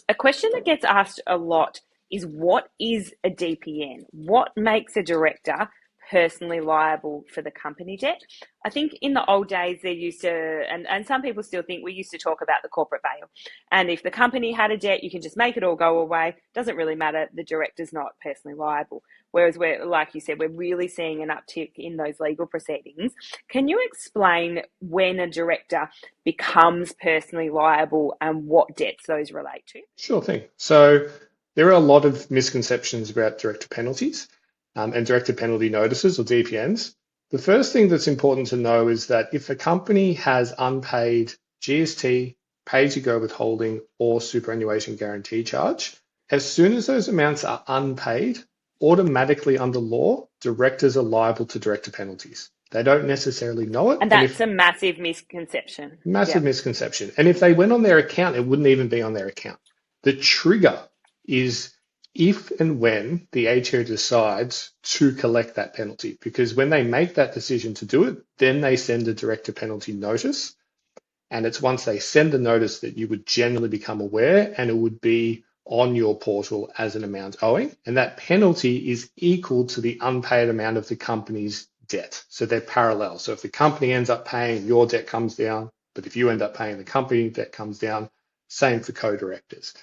A question that gets asked a lot is, what is a DPN? What makes a director personally liable for the company debt? I think in the old days they used to, and some people still think, we used to talk about the corporate veil. And if the company had a debt, you can just make it all go away. Doesn't really matter. The director's not personally liable. Whereas like you said, we're really seeing an uptick in those legal proceedings. Can you explain when a director becomes personally liable and what debts those relate to? Sure thing. So there are a lot of misconceptions about director penalties and director penalty notices, or DPNs. The first thing that's important to know is that if a company has unpaid GST, pay-as-you-go withholding, or superannuation guarantee charge, as soon as those amounts are unpaid, automatically under law, directors are liable to director penalties. They don't necessarily know it. And that's a massive misconception. Massive misconception. And if they went on their account, it wouldn't even be on their account. The trigger is if and when the ATO decides to collect that penalty, because when they make that decision to do it, then they send a director penalty notice. And it's once they send the notice that you would generally become aware, and it would be on your portal as an amount owing. And that penalty is equal to the unpaid amount of the company's debt. So they're parallel. So if the company ends up paying, your debt comes down. But if you end up paying, the company debt comes down. Same for co-directors.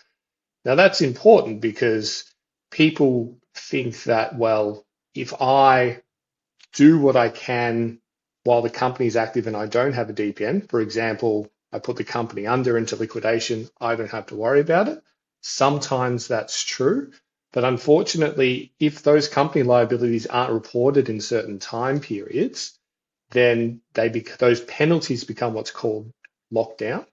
Now that's important because people think that, well, if I do what I can while the company is active and I don't have a DPN, for example, I put the company under into liquidation, I don't have to worry about it. Sometimes that's true, but unfortunately, if those company liabilities aren't reported in certain time periods, then those penalties become what's called lockdown,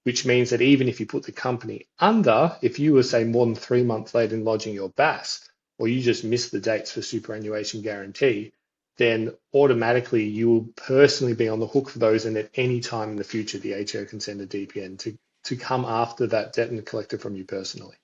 which means that even if you put the company under, if you were, say, more than 3 months late in lodging your BAS, or you just missed the dates for superannuation guarantee, then automatically you will personally be on the hook for those, and at any time in the future, the ATO can send a DPN to come after that debt and collect it from you personally.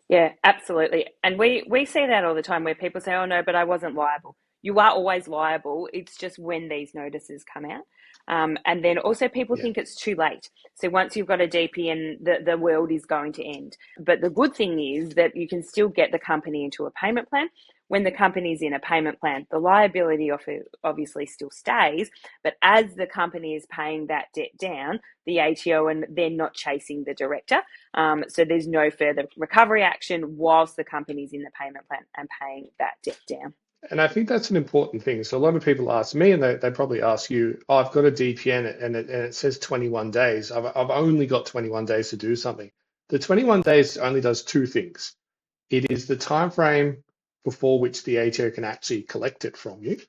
Yeah, absolutely. And we see that all the time where people say, oh no, but I wasn't liable. You are always liable. It's just when these notices come out. And then also people think it's too late. So once you've got a DPN, the world is going to end. But the good thing is that you can still get the company into a payment plan. When the company's in a payment plan, the liability of it obviously still stays. But as the company is paying that debt down, the ATO, and they're not chasing the director. So there's no further recovery action whilst the company's in the payment plan and paying that debt down. And I think that's an important thing. So a lot of people ask me, and they probably ask you, oh, I've got a DPN and it says 21 days. I've only got 21 days to do something. The 21 days only does two things. It is the time frame before which the ATO can actually collect it from you.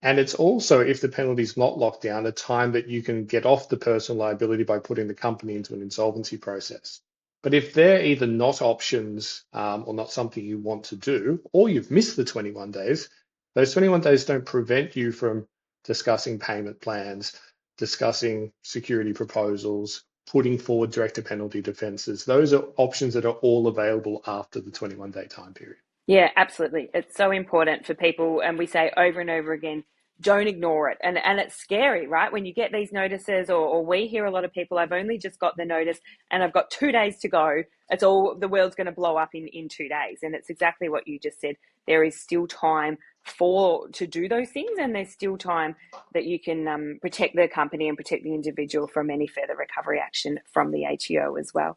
And it's also, if the penalty is not locked down, a time that you can get off the personal liability by putting the company into an insolvency process. But if they're either not options or not something you want to do, or you've missed the 21 days, those 21 days don't prevent you from discussing payment plans, discussing security proposals, putting forward director penalty defenses. Those are options that are all available after the 21-day time period. Yeah, absolutely. It's so important for people, and we say over and over again, don't ignore it. And it's scary, right? When you get these notices, or we hear a lot of people, I've only just got the notice and I've got 2 days to go. It's all, the world's going to blow up in 2 days. And it's exactly what you just said. There is still time to do those things, and there's still time that you can protect the company and protect the individual from any further recovery action from the ATO as well.